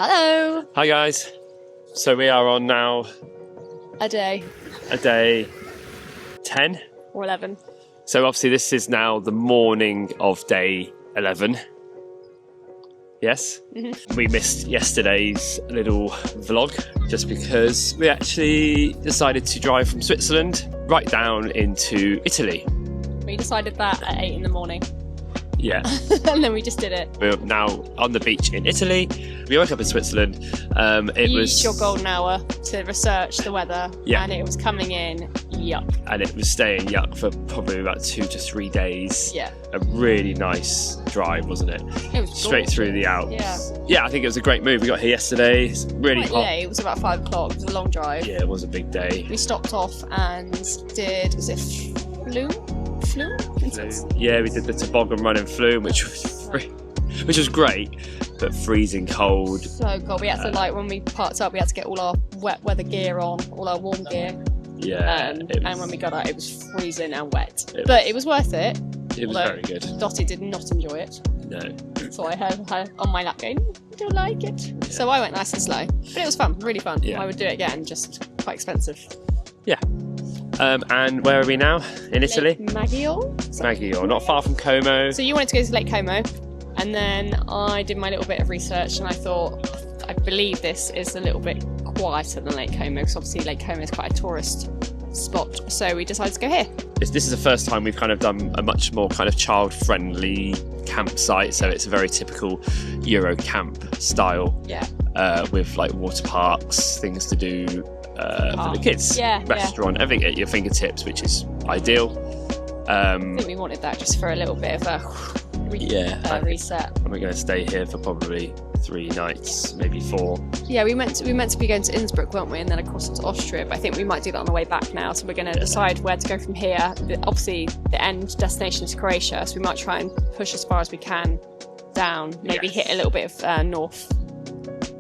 Hello. Hi guys. So we are on now A day. day 10. Or 11. So obviously this is now the morning of day 11. Yes? Mm-hmm. We missed yesterday's little vlog just because we actually decided to drive from Switzerland right down into Italy. We decided that at 8 in the morning. Yeah. And then we just did it. We're now on the beach in Italy. We woke up in Switzerland. You used your golden hour to research the weather. Yeah. And it was coming in yuck. And it was staying yuck for probably about 2 to 3 days. Yeah. A really nice drive, wasn't it? It was straight gorgeous. Through the Alps. Yeah. Yeah, I think it was a great move. We got here yesterday. It's really hot. Yeah, it was about 5 o'clock. It was a long drive. Yeah, it was a big day. We stopped off and did, was it Flume? Yeah, we did the toboggan run in Flume, which was great, but freezing cold. So cold. We had to, when we parked up, we had to get all our wet weather gear on, all our warm gear. Yeah. And when we got out, it was freezing and wet. But it was worth it. It was very good. Dottie did not enjoy it. No. So I heard her on my lap going, I don't like it. Yeah. So I went nice and slow. But it was fun, really fun. Yeah. I would do it again, just quite expensive. Yeah. And where are we now? In Italy? Lake Maggiore? Maggiore, not far from Como. So you wanted to go to Lake Como, and then I did my little bit of research, and I thought, I believe this is a little bit quieter than Lake Como, because obviously Lake Como is quite a tourist spot. So we decided to go here. This is the first time we've kind of done a much more kind of child-friendly campsite. So it's a very typical Euro camp style. Yeah. With like water parks, things to do for the kids. Yeah. Restaurant, everything at your fingertips, which is ideal. I think we wanted that just for a little bit of a reset. And we're going to stay here for probably 3 nights, maybe 4. Yeah, we meant to be going to Innsbruck, weren't we? And then across into Austria. But I think we might do that on the way back now. So we're going to decide where to go from here. Obviously, the end destination is Croatia, so we might try and push as far as we can down. Maybe hit a little bit of North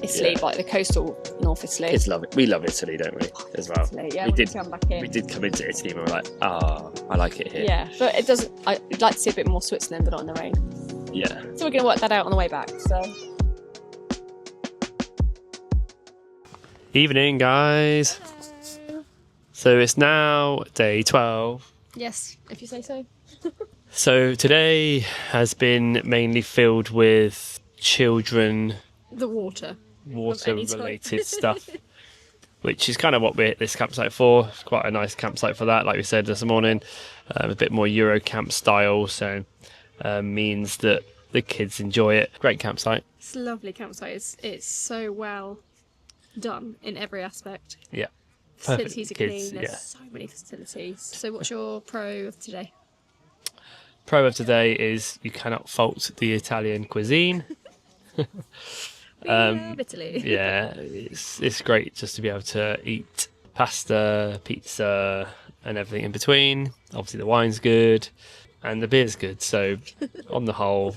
Italy, like the coastal North Italy. Kids love it. We love Italy, don't we? As well. Italy, yeah, we did come back here. We did come into Italy and we were like, I like it here. Yeah, but it doesn't. I'd like to see a bit more Switzerland, but not in the rain. Yeah. So we're going to work that out on the way back. So. Evening, guys. So it's now day 12. Yes, if you say so. So today has been mainly filled with children. The water Related stuff, which is kind of what we're this campsite for. It's quite a nice campsite for that, like we said this morning. A bit more Euro camp style, so means that the kids enjoy it. Great campsite. It's a lovely campsite. It's so well done in every aspect. Yeah. Facilities are kids, clean. There's so many facilities. So what's your pro of today? Pro of today is you cannot fault the Italian cuisine. We love Italy. Yeah, it's great just to be able to eat pasta, pizza, and everything in between. Obviously, the wine's good, and the beer's good. So, on the whole,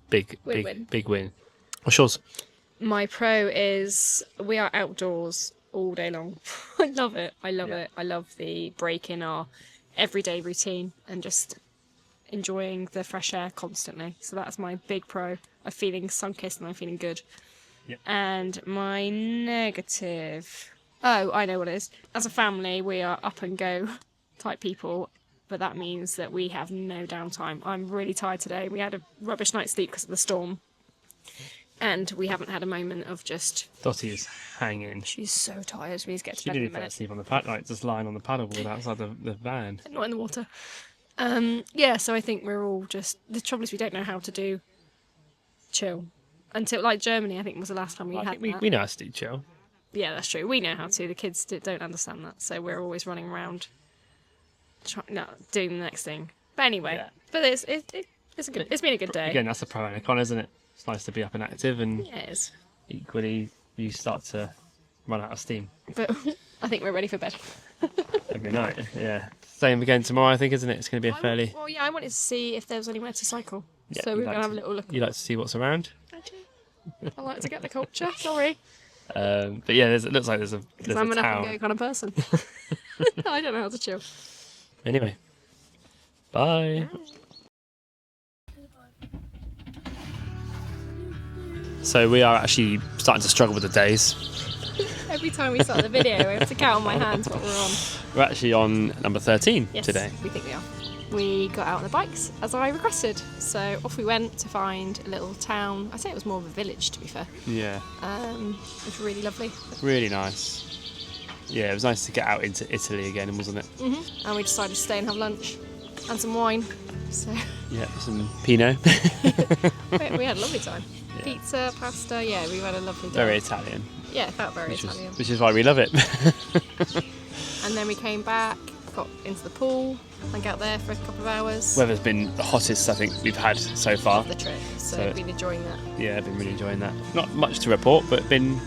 big win. What's yours? My pro is we are outdoors all day long. I love it. I love it. I love the break in our everyday routine and just enjoying the fresh air constantly. So that's my big pro. I'm feeling sun-kissed and I'm feeling good. Yep. And my negative... Oh, I know what it is. As a family, we are up and go type people, but that means that we have no downtime. I'm really tired today. We had a rubbish night's sleep because of the storm. And we haven't had a moment of just... Dottie is hanging. She's so tired. We need to get to She bed in a didn't minute. sleep on the pad, like just lying on the paddleboard outside the van. Not in the water. So I think we're all just... The trouble is we don't know how to do chill. Until, like, Germany, I think, was the last time we had that. We know how to do chill. Yeah, that's true. We know how to. The kids don't understand that. So we're always running around doing the next thing. But anyway, but it's been a good day. Again, that's a pro and a con, isn't it? It's nice to be up and active, and yeah, it is. Equally, you start to run out of steam. But I think we're ready for bed. Every night, yeah. Same again tomorrow, I think, isn't it? It's going to be a fairly... Well, yeah, I wanted to see if there was anywhere to cycle. Yeah, so we're going to have a little look. You like to see what's around? I do. I like to get the culture, sorry. But yeah, it looks like there's a Because I'm an town. up and go kind of person. I don't know how to chill. Anyway, bye. So we are actually starting to struggle with the days. Every time we start the video, I have to count on my hands what we're on. We're actually on number 13 Yes, today. we think we are. We got out on the bikes as I requested. So off we went to find a little town. I'd say it was more of a village, to be fair. Yeah. It was really lovely. Really nice. Yeah, it was nice to get out into Italy again, wasn't it? Mm-hmm. And we decided to stay and have lunch and some wine. So Yeah, some Pinot. we had a lovely time. Yeah. Pizza, pasta, yeah, we had a lovely day. Very Italian. Yeah, it felt very Italian. Which is why we love it. And then we came back, got into the pool, hung out there for a couple of hours. Weather's been the hottest I think we've had so far. Of the trip, so I've been enjoying that. Yeah, I've been really enjoying that. Not much to report, but been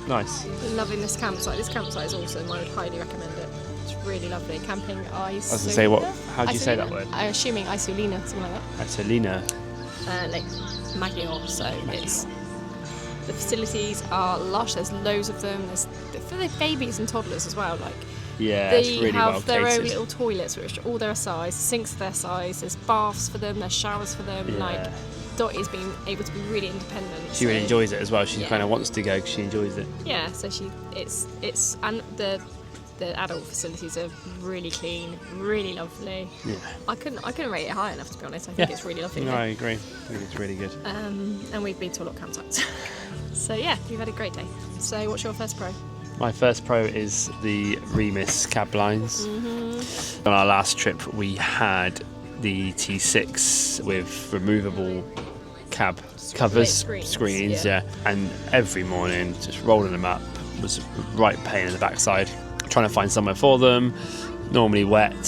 nice. Loving this campsite. This campsite is awesome. I would highly recommend it. It's really lovely. Camping Isolino. I was going to say, how do you say that word? I'm assuming Isolino, something like that. Isolino. Lake Maggiore. So it's the facilities are lush. There's loads of them. There's for the babies and toddlers as well. Like it's really well have their catered. own little toilets, which are all their size. Sinks their size. There's baths for them. There's showers for them. Yeah. Like Dottie's been able to be really independent. She really enjoys it as well. She kind of wants to go because she enjoys it. Yeah, so it's and the adult facilities are really clean, really lovely. Yeah. I couldn't rate it high enough, to be honest. I think it's really lovely. No, I agree. I think it's really good. And we've been to a lot of campsites. So yeah, we've had a great day. So what's your first pro? My first pro is the Remis cab lines. Mm-hmm. On our last trip, we had the T6 with removable cab covers, screens, yeah. And every morning, just rolling them up was a right pain in the backside. Trying to find somewhere for them, normally wet.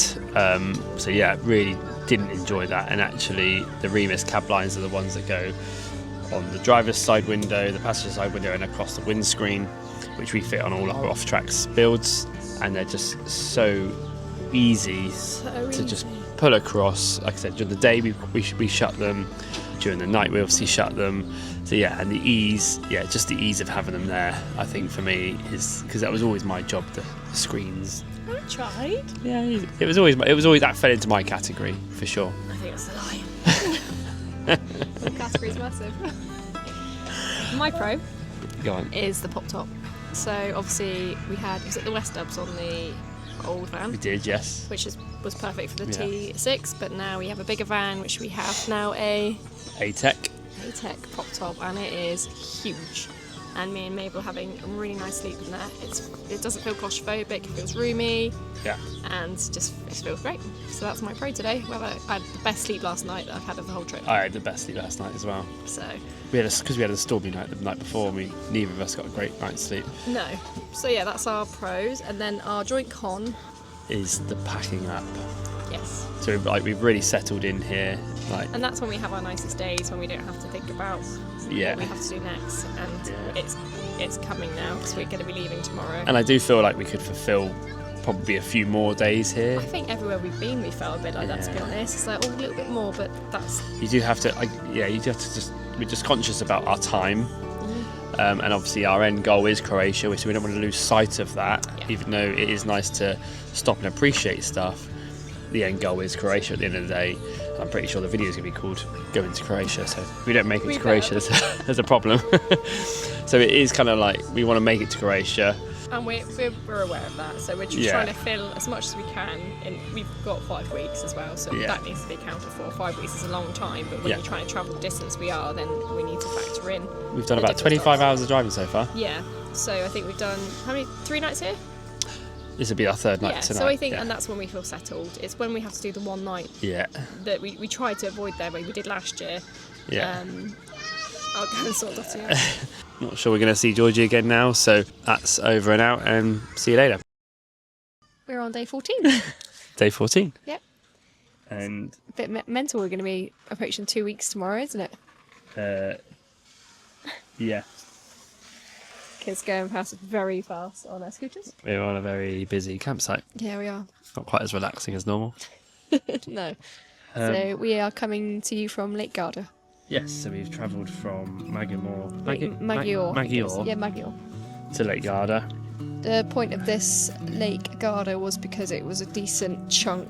So yeah, really didn't enjoy that. And actually, the Remis cab lines are the ones that go on the driver's side window, the passenger side window, and across the windscreen, which we fit on all our Offtrax builds. And they're just so easy to just pull across. Like I said, during the day we shut them. During the night we obviously shut them. So yeah, and the ease of having them there, I think for me is because that was always my job, the screens. I tried. Yeah, it was always that fell into my category for sure. I think that's a lie. The category's massive. My pro Go on. is the pop top. So obviously was it the West Dubs on the old van? We did, yes. Which was perfect for the T6, but now we have a bigger van, which we have now a Atek pop top, and it is huge. And me and Mabel are having a really nice sleep in there. It doesn't feel claustrophobic, it feels roomy, and it feels great. So that's my pro today. Well, I had the best sleep last night that I've had of the whole trip. I had the best sleep last night as well. So because we had a stormy night the night before, neither of us got a great night's sleep. No. So yeah, that's our pros, and then our joint con is the packing up. Yes. So we've really settled in here. And that's when we have our nicest days, when we don't have to think about what we have to do next. And it's coming now, because we're going to be leaving tomorrow. And I do feel like we could fulfil probably a few more days here. I think everywhere we've been, we felt a bit like that, to be honest. It's like, a little bit more, but that's... You do have to, we're just conscious about our time. And obviously our end goal is Croatia, so we don't want to lose sight of that, even though it is nice to stop and appreciate stuff. The end goal is Croatia at the end of the day. I'm pretty sure the video is going to be called Going to Croatia, so if we don't make it to Croatia, there's a problem. So it is kind of like we want to make it to Croatia. And we're aware of that, so we're just trying to fill as much as we can. And we've got 5 weeks as well, so that needs to be accounted for. 5 weeks is a long time, but when you're trying to travel the distance we are, then we need to factor in. We've done about 25 hours of driving so far. Yeah, so I think we've done, 3 nights here? This will be our 3rd night tonight. So I think, and that's when we feel settled. It's when we have to do the one night. Yeah. That we try to avoid there, but we did last year. Yeah. I'll go and sort that out. Not sure we're going to see Georgie again now, so that's over and out, and see you later. We're on day 14. Day 14. Yep. And a bit mental. We're going to be approaching 2 weeks tomorrow, isn't it? Yeah. Kids going past very fast on their scooters. We're on a very busy campsite. Yeah, we are. Not quite as relaxing as normal. No. So we are coming to you from Lake Garda. Yes, so we've travelled from Maggiore. Maggiore. Yeah, Maggiore. To Lake Garda. The point of this Lake Garda was because it was a decent chunk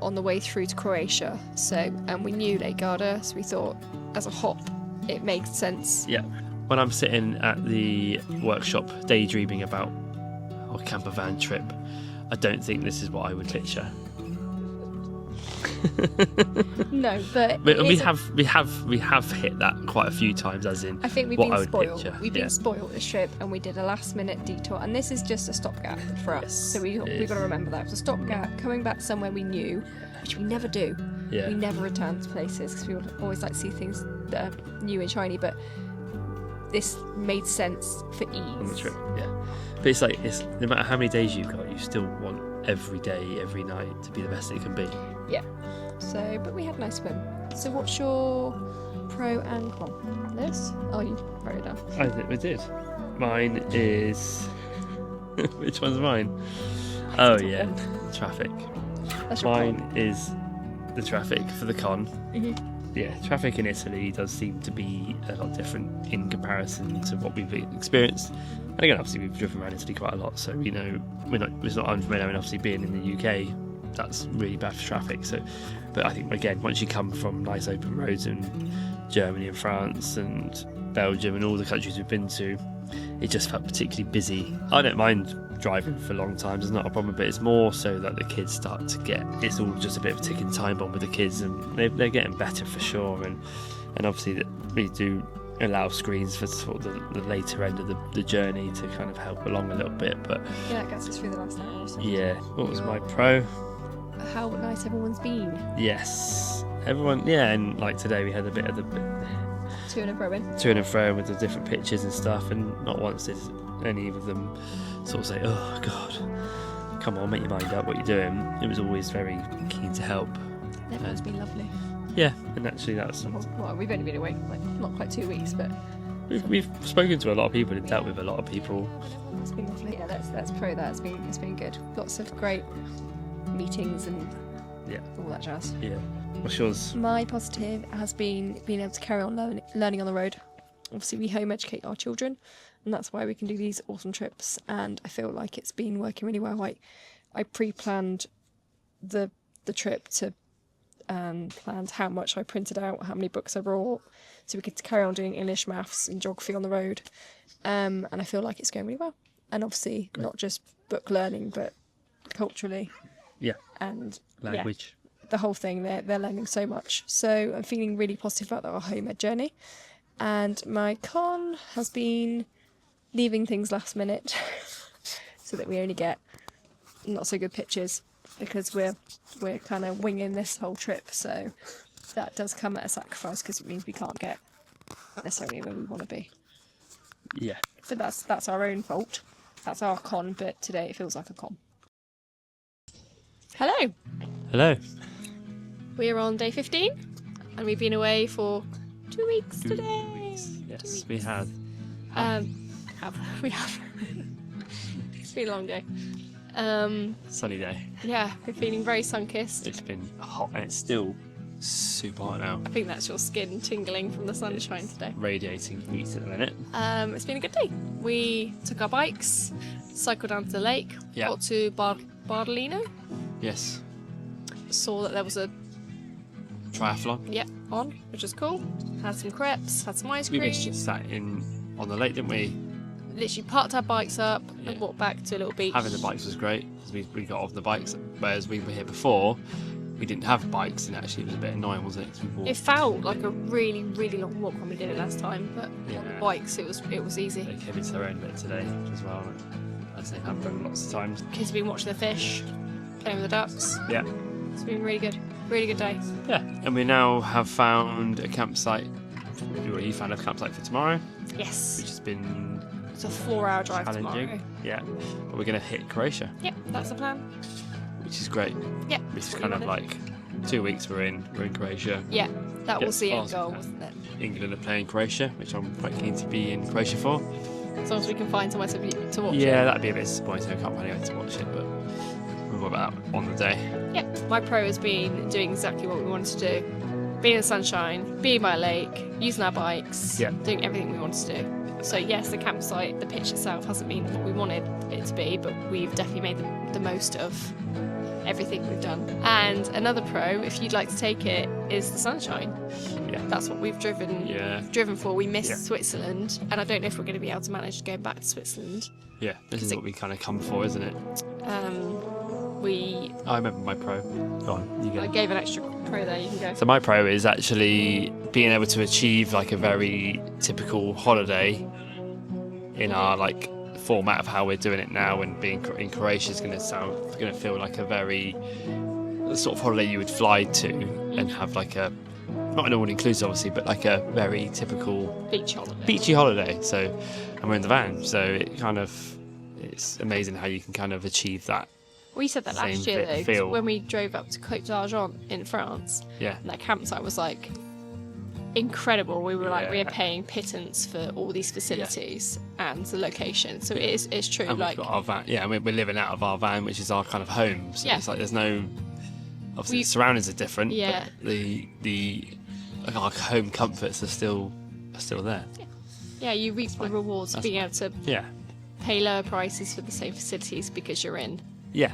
on the way through to Croatia. So, and we knew Lake Garda, so we thought as a hop it makes sense. Yeah. When I'm sitting at the workshop daydreaming about a campervan trip, I don't think this is what I would picture. No, but we have hit that quite a few times, as in I think we've what been I would spoiled. picture. We've been spoiled this trip, and we did a last-minute detour, and this is just a stopgap for us. Yes, So we've got to remember that it's a stopgap coming back somewhere we knew, which we never do. Yeah. We never return to places because we always like to see things that are new and shiny. But this made sense for ease On the trip, yeah. But it's like, no matter how many days you've got, you still want every day, every night to be the best it can be. Yeah. So, but we had a nice swim. So, what's your pro and con? This? Oh, you wrote it down. I think we did. Mine is. Which one's mine? Oh yeah, traffic. That's your Mine con. is the traffic for the con. Mhm. Yeah, traffic in Italy does seem to be a lot different in comparison to what we've experienced. And again, obviously we've driven around Italy quite a lot, so we know it's not unfamiliar. And obviously being in the UK, that's really bad for traffic. So, but I think again, once you come from nice open roads in Germany and France and Belgium and all the countries we've been to, it just felt particularly busy. I don't mind driving for long times, it's not a problem, but it's more so that the kids start to get, it's all just a bit of a ticking time bomb with the kids, and they're getting better for sure. And obviously that we do allow screens for sort of the later end of the journey to kind of help along a little bit. But Yeah, that gets us through the last hour or so. yeah, what was my pro? How nice everyone's been. Yes, everyone. Yeah, and like today we had a bit of the To and fro in. to and fro with the different pictures and stuff, and not once did any of them sort of say, "Oh God, come on, make your mind up what you're doing." It was always very keen to help. Everyone's been lovely. Yeah, and actually that's Well, we've only been away like not quite 2 weeks, but we've spoken to a lot of people and dealt with a lot of people. it's been lovely. Yeah, that's pro. It's been good. Lots of great meetings and Yeah. all that jazz. Yeah. What's yours? My positive has been being able to carry on learning on the road. Obviously, we home educate our children, and that's why we can do these awesome trips. And I feel like it's been working really well. I pre-planned the trip to planned how much I printed out, how many books I brought, so we could carry on doing English, maths, and geography on the road. And I feel like it's going really well. And obviously, not just book learning, but culturally. Yeah. And Language. the whole thing, they're learning so much. So I'm feeling really positive about our home ed journey. And my con has been leaving things last minute so that we only get not so good pictures, because we're kind of winging this whole trip. So that does come at a sacrifice, because it means we can't get necessarily where we want to be. Yeah. But that's our own fault. That's our con, but today it feels like a con. Hello. Hello. We're on day 15, and we've been away for 2 weeks 2 today. weeks. Yes, we have. We have. It's been a long day. Sunny day. Yeah, we're feeling very sun-kissed. It's been hot, and it's still super hot now. I think that's your skin tingling from the sunshine today. Radiating heat at the minute. It's been a good day. We took our bikes, cycled down to the lake, Yeah. got to Bardolino, Yes. saw that there was a Triathlon. on, which was cool. Had some crepes, had some ice We cream. basically sat on the lake, didn't we? Literally parked our bikes up Yeah. and walked back to a little beach. Having the bikes was great, because we got off the bikes, whereas we were here before, we didn't have bikes, and actually it was a bit annoying, wasn't it? 'Cause we walked. It felt like a really, really long walk when we did it last time, but on the Yeah. bikes it was easy. They came into their own bit today as well, as they have done lots of times. Kids have been watching the fish, playing with the ducks. Yeah. It's been really good day. Yeah, and we now have found a campsite. You found a campsite for tomorrow, Yes, which has been it's a 4-hour drive challenging. tomorrow. Yeah, but we're going to hit Croatia, Yep, that's the plan. which is great. Yep. Which is that's kind what of we wanted. like 2 weeks we're in Croatia. Yeah, that Get was the end past goal, that. wasn't it? England are playing Croatia, which I'm quite keen to be in Croatia for. As long as we can find somewhere to watch Yeah, it. that'd be a bit disappointing. I can't find anywhere to watch it, but we'll worry about that on the day. Yep, my pro has been doing exactly what we wanted to do. Being in the sunshine, being by a lake, using our bikes, Yeah. doing everything we wanted to do. So yes, the campsite, the pitch itself hasn't been what we wanted it to be, but we've definitely made the most of everything we've done. And another pro, if you'd like to take it, is the sunshine. Yeah. That's what we've driven for. We missed Switzerland, and I don't know if we're going to be able to manage to go back to Switzerland. Yeah, this is what we kind of come for, isn't it? I remember my pro. Go on, you go. I gave an extra pro there, you can go. So my pro is actually being able to achieve like a very typical holiday in our like format of how we're doing it now, and being in Croatia is going to feel like a very sort of holiday you would fly to and have like a, not an all-inclusive obviously, but like a very typical beachy holiday. So, and we're in the van, so it kind of, it's amazing how you can kind of achieve that. We said that last year though, 'cause when we drove up to Côte d'Argent in France, that campsite was like incredible. We were like, we are paying pittance for all these facilities and the location. So it's true. And like we've got our van, we're living out of our van, which is our kind of home. So it's like there's no, obviously the surroundings are different, but the like our home comforts are still there. Yeah, you reap the rewards of being able to pay lower prices for the same facilities because you're in. Yeah.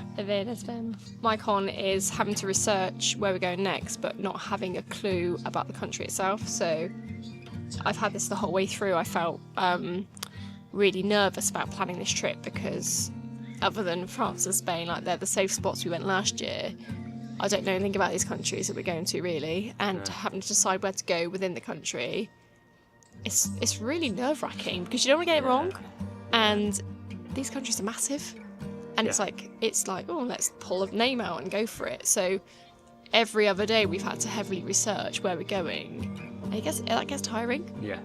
My con is having to research where we're going next, but not having a clue about the country itself. So I've had this the whole way through. I felt really nervous about planning this trip because other than France and Spain, like they're the safe spots we went last year, I don't know anything about these countries that we're going to really, and having to decide where to go within the country, it's really nerve-wracking because you don't want to get it wrong, and these countries are massive. And it's like, oh, let's pull a name out and go for it. So every other day we've had to heavily research where we're going. And I guess that gets tiring. Yeah.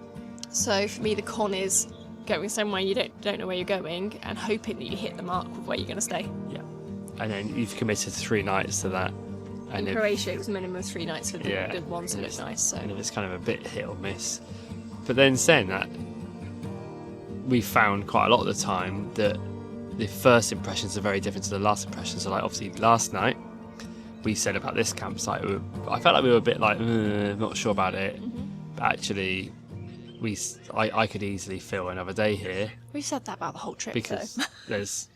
So for me, the con is going somewhere you don't know where you're going and hoping that you hit the mark with where you're going to stay. Yeah. And then you've committed 3 nights to that. And in Croatia, it was minimum 3 nights for the ones that look nice. So. And it's kind of a bit hit or miss. But then saying that, we found quite a lot of the time that the first impressions are very different to the last impressions. So like obviously last night we said about this campsite, I felt like we were a bit like not sure about it, but actually I could easily fill another day here. We've said that about the whole trip because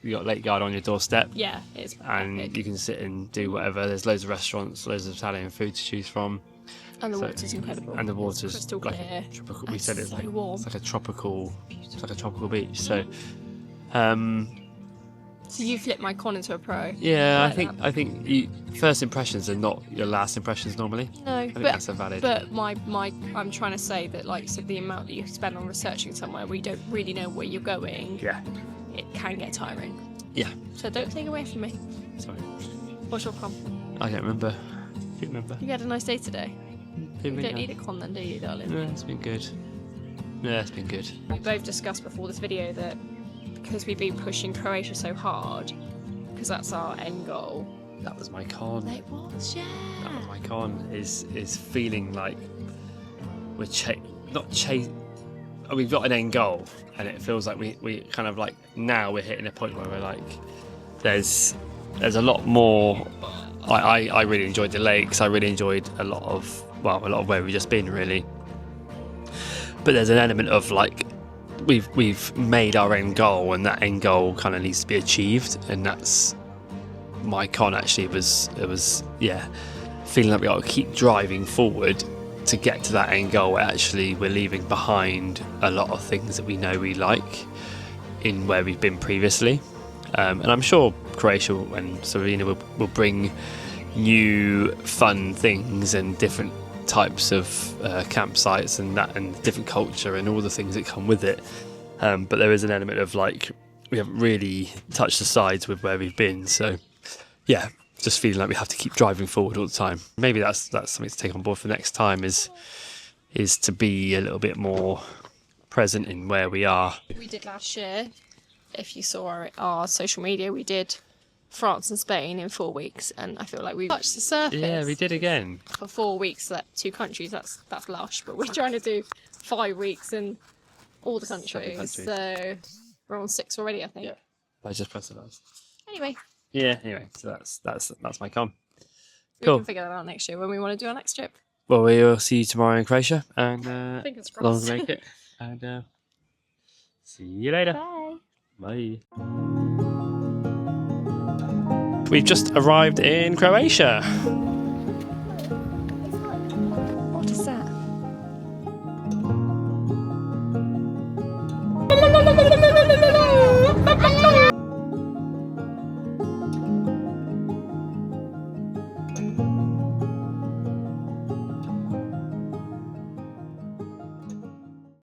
you got Lake Garda on your doorstep. Yeah, it's and epic. You can sit and do whatever. There's loads of restaurants, loads of Italian food to choose from. And the water's incredible. And the water's crystal like clear. Tropical. We said it's so like warm. It's like a tropical. It's like a tropical beach. So. So you flipped my con into a pro. Yeah, I think first impressions are not your last impressions normally. No, I think that's a valid. But I'm trying to say that, like, so the amount that you spend on researching somewhere where you don't really know where you're going. Yeah. It can get tiring. Yeah. So don't take away from me. Sorry. What's your con? I don't remember. Do you remember? You had a nice day today. You really don't need a con then, do you, darling? Yeah, it's been good. Yeah, it's been good. We both discussed before this video that because we've been pushing Croatia so hard, because that's our end goal. That was my con. It was, yeah. That was my con. Is feeling like we're we've got an end goal, and it feels like we kind of like now we're hitting a point where we're like, there's a lot more. I really enjoyed the lakes. I really enjoyed a lot of where we've just been really. But there's an element of like we've made our end goal, and that end goal kind of needs to be achieved, and that's my con. Actually, it was feeling like we got to keep driving forward to get to that end goal. Actually, we're leaving behind a lot of things that we know we like in where we've been previously, and I'm sure Croatia and Slovenia will bring new fun things and different types of campsites and different culture and all the things that come with it, but there is an element of like we haven't really touched the sides with where we've been, so yeah, just feeling like we have to keep driving forward all the time. Maybe that's something to take on board for next time, is to be a little bit more present in where we are. We did last year, if you saw our social media, we did France and Spain in 4 weeks, and I feel like we touched the surface. Yeah, we did again. For 4 weeks, that 2 countries, that's lush, but we're trying to do 5 weeks in all the countries. So we're on 6 already, I think. Yeah, I just pressed the button. Anyway. Yeah, so that's my con. We Cool. can figure that out next year when we want to do our next trip. Well, we'll see you tomorrow in Croatia, and Fingers as long as crossed. we make it. And see you later. Bye. Bye. we've just arrived in Croatia.